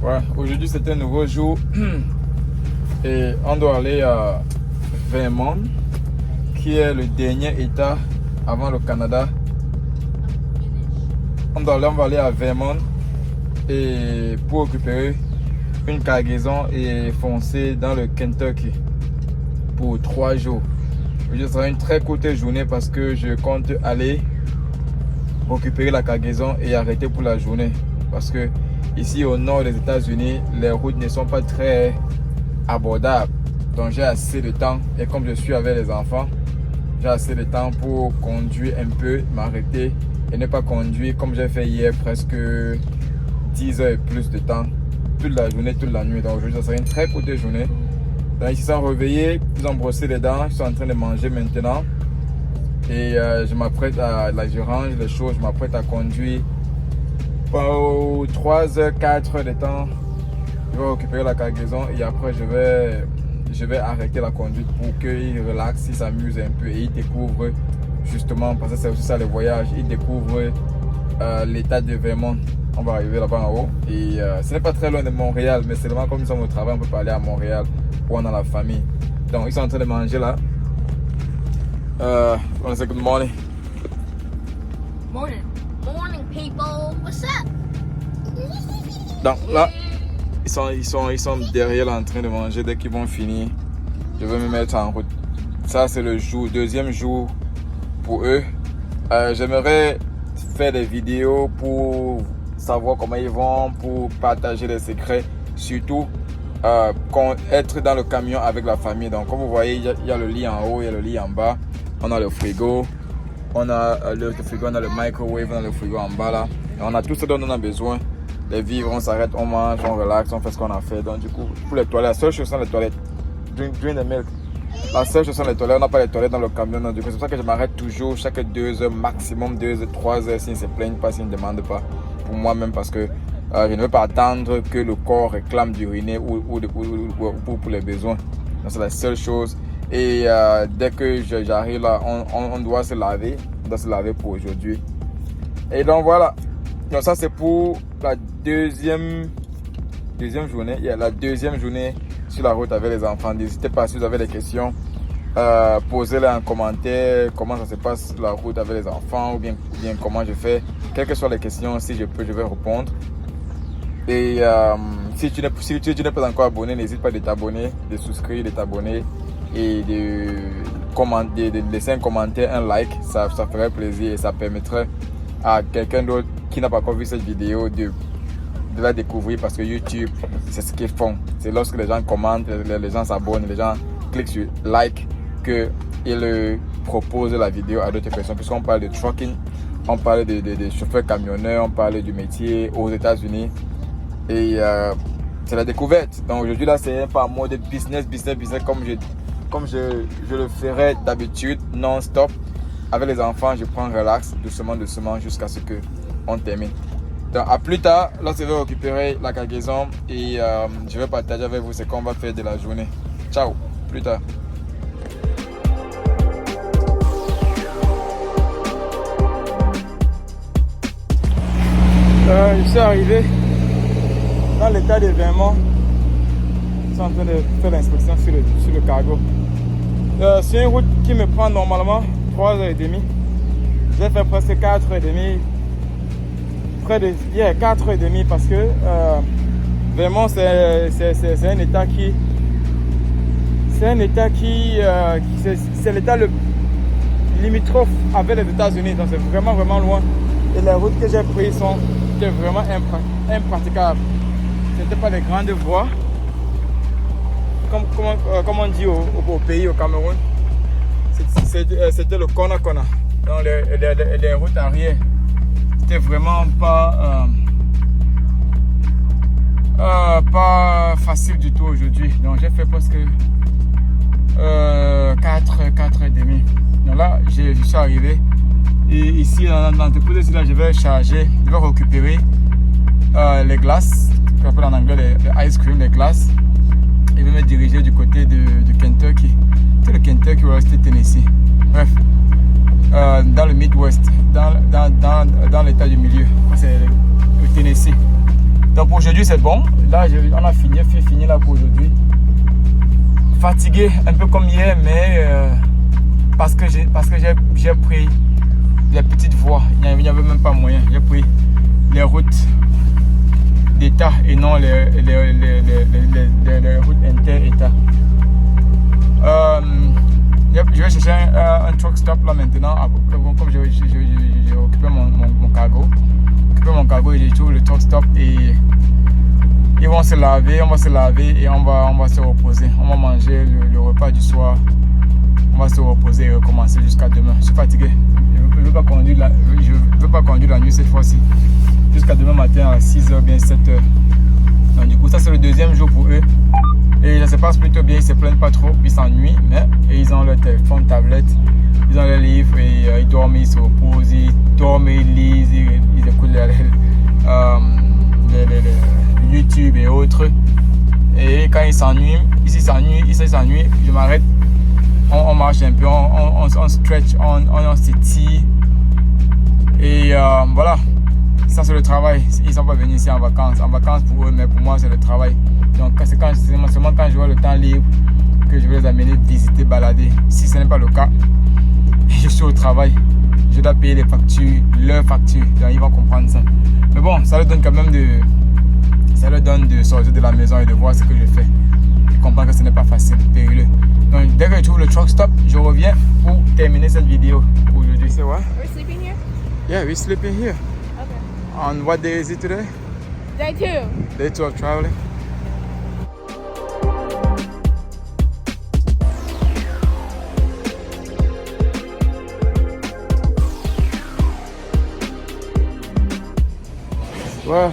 Ouais, aujourd'hui c'est un nouveau jour et on doit aller à Vermont, qui est le dernier état avant le Canada. On va aller à Vermont et pour récupérer une cargaison et foncer dans le Kentucky pour 3 jours. Aujourd'hui sera une très courte journée parce que je compte aller récupérer la cargaison et arrêter pour la journée, parce que ici au nord des États-Unis, les routes ne sont pas très abordables. Donc j'ai assez de temps, et comme je suis avec les enfants, j'ai assez de temps pour conduire un peu, m'arrêter et ne pas conduire comme j'ai fait hier, presque 10 heures et plus de temps, toute la journée, toute la nuit. Donc aujourd'hui ça sera une très courte journée. Donc ils se sont réveillés, ils ont brossé les dents, ils sont en train de manger maintenant. Et je m'apprête à, là je range les choses, je m'apprête à conduire pour 3 heures, 4 heures de temps. Je vais récupérer la cargaison et après je vais arrêter la conduite pour qu'ils relaxent, ils s'amusent un peu et ils découvrent justement, parce que c'est aussi ça le voyage, ils découvrent l'état de Vermont. On va arriver là-bas en haut et ce n'est pas très loin de Montréal, mais seulement comme nous sommes au travail, on peut pas aller à Montréal où on a la famille. Donc ils sont en train de manger là. On say good morning. Morning. Morning, people. What's up? Donc là, ils sont derrière là en train de manger. Dès qu'ils vont finir, je vais me mettre en route. Ça c'est le deuxième jour pour eux. J'aimerais faire des vidéos pour savoir comment ils vont, pour partager les secrets, surtout être dans le camion avec la famille. Donc comme vous voyez, il y a le lit en haut, il y a le lit en bas. On a le frigo, on a le frigo, on a le microwave, on a le frigo en bas là. Et on a tout ce dont on a besoin. Les vivres, on s'arrête, on mange, on relaxe, on fait ce qu'on a fait. Donc du coup, pour les toilettes, la seule chose sont les toilettes. Drink the milk. La seule chose sont les toilettes, on n'a pas les toilettes dans le camion. Donc du coup, c'est pour ça que je m'arrête toujours chaque 2 heures, maximum 2 heures, 3 heures, s'ils ne se plaignent pas, s'ils ne demandent pas. Pour moi-même, parce que je ne veux pas attendre que le corps réclame d'uriner ou pour les besoins. Donc c'est la seule chose. Et dès que j'arrive là, on doit se laver. On doit se laver pour aujourd'hui. Et donc voilà. Donc ça c'est pour la deuxième journée. Il y a la deuxième journée sur la route avec les enfants. N'hésitez pas, si vous avez des questions, posez-les en commentaire. Comment ça se passe la route avec les enfants, ou bien comment je fais. Quelles que soient les questions, si je peux, je vais répondre. Et si tu n'es pas encore abonné, n'hésite pas de t'abonner, de souscrire, de t'abonner et de laisser un commentaire, un like. Ça ferait plaisir et ça permettrait à quelqu'un d'autre qui n'a pas encore vu cette vidéo de la découvrir, parce que YouTube, c'est ce qu'ils font. C'est lorsque les gens commentent, les gens s'abonnent, les gens cliquent sur like, qu'ils proposent la vidéo à d'autres personnes. Puisqu'on parle de trucking, on parle de chauffeurs camionneurs, on parle du métier aux États-Unis. Et c'est la découverte. Donc aujourd'hui là, c'est pas un mode business comme je le ferais d'habitude, non-stop. Avec les enfants, je prends relax, doucement, jusqu'à ce qu'on termine. Donc à plus tard, là je vais récupérer la cargaison et je vais partager avec vous ce qu'on va faire de la journée. Ciao, plus tard. Je suis arrivé dans l'état de Vermont. Ils sont en train de faire l'inspection sur le cargo. C'est une route qui me prend normalement 3h30. J'ai fait presque 4h30. Près de 4h30 parce que Vermont c'est un état qui c'est l'état le limitrophe avec les États-Unis. Donc c'est vraiment loin. Et les routes que j'ai prises étaient vraiment impraticables. C'était pas des grandes voies. Comme on dit au pays, au Cameroun, c'était le kona. Dans les routes arrière, c'était vraiment pas facile du tout aujourd'hui. Donc j'ai fait presque 4h30. Donc là, je suis arrivé. Et ici, dans l'entreprise, je vais récupérer les glaces, qu'on appelle en anglais les ice cream, les glaces. Et je vais me diriger du côté du Kentucky. C'est le Kentucky ou le Tennessee. Bref, dans le Midwest, dans l'état du milieu. C'est le Tennessee. Donc pour aujourd'hui c'est bon. Là on a fini là pour aujourd'hui. Fatigué un peu comme hier, mais parce que j'ai pris les petites voies. Il n'y avait même pas moyen. J'ai pris les routes d'État et non les routes inter-État. Je vais chercher un truck stop là maintenant. Comme j'ai occupé mon cargo. Et j'ai trouvé le truck stop et ils vont se laver, on va se laver et on va se reposer. On va manger le repas du soir. On va se reposer et recommencer jusqu'à demain. Je suis fatigué. Je ne veux pas conduire la nuit cette fois-ci. Jusqu'à demain matin à 6h, bien 7h. Donc du coup, ça c'est le deuxième jour pour eux. Et ça se passe plutôt bien, ils ne se plaignent pas trop, ils s'ennuient. Mais ils ont leur téléphone, tablette, ils ont leur livre et ils dorment, ils se reposent, ils dorment, ils lisent, ils écoutent YouTube et autres. Et quand ils s'ennuient, je m'arrête, on marche un peu, on stretch, on s'étire. Et voilà, ça c'est le travail. Ils ne sont pas venus ici en vacances. En vacances pour eux, mais pour moi c'est le travail. Donc c'est seulement quand je vois le temps libre que je vais les amener visiter, balader. Si ce n'est pas le cas, je suis au travail. Je dois payer les factures, leurs factures. Donc ils vont comprendre ça. Mais bon, ça leur donne quand même de sortir de la maison et de voir ce que je fais. Je comprends que ce n'est pas facile, périlleux. Donc dès que je trouve le truck stop, je reviens pour terminer cette vidéo pour aujourd'hui. C'est what? We're sleeping here? Yeah, we're sleeping here. Okay. On what day is it today? Day 2. Day 2 of traveling. Ouais,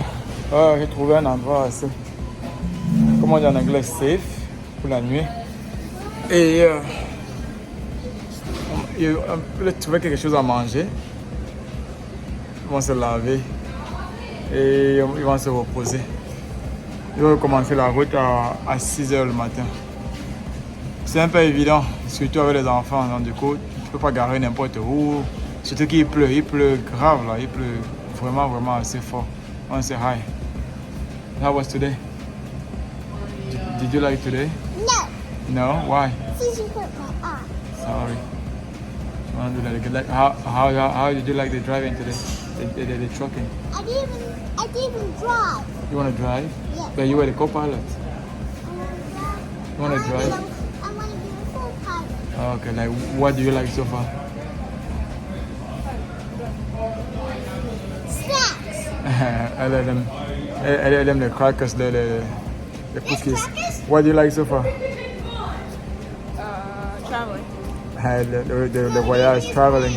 j'ai trouvé un endroit assez, comment on dit en anglais, safe pour la nuit. Et ils veulent trouver quelque chose à manger. Ils vont se laver et ils vont se reposer. Ils vont commencer la route à 6h le matin. C'est un peu évident, surtout avec les enfants. Donc, du coup, tu ne peux pas garer n'importe où. Surtout qu'il pleut, grave là, il pleut vraiment assez fort. On say hi. How was today? Did you like today? No, No? Why? since you hurt my arm. Sorry. You want to do that again? Like, how did you like the driving today? The trucking? I didn't even drive. You want to drive? Yeah. But you were the co-pilot. I You want to drive? I want to be a full pilot. Okay, like what do you like so far? Snacks. Elle aime les crackers, les cookies. What do you like so far? Traveling. The voyage, traveling.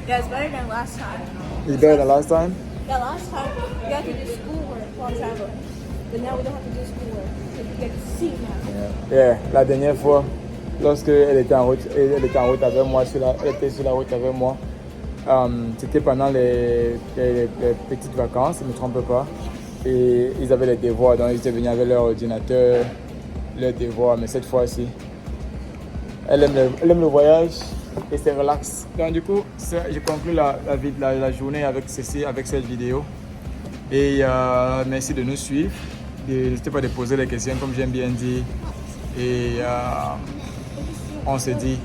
Yeah, it's better than last time. It's better than last time? Yeah, last time we had to do schoolwork while traveling. But now we don't have to do schoolwork. So we get to see now. Yeah, la dernière fois, lorsque elle était en route avec moi, elle était sur la route avec moi. C'était pendant les petites vacances, je ne me trompe pas. Et ils avaient les devoirs, donc ils étaient venus avec leur ordinateur, leurs devoirs. Mais cette fois-ci, elle aime le voyage et c'est relax. Donc du coup, j'ai conclu la journée avec ceci, avec cette vidéo. Et merci de nous suivre. N'hésitez pas à poser les questions comme j'aime bien dire. Et on se dit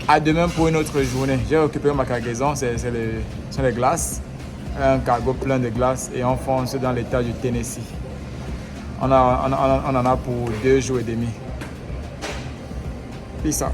à demain pour une autre journée. J'ai occupé ma cargaison, c'est les glaces. Un cargo plein de glace et on fonce dans l'état du Tennessee. On en a pour 2 jours et demi. Peace out.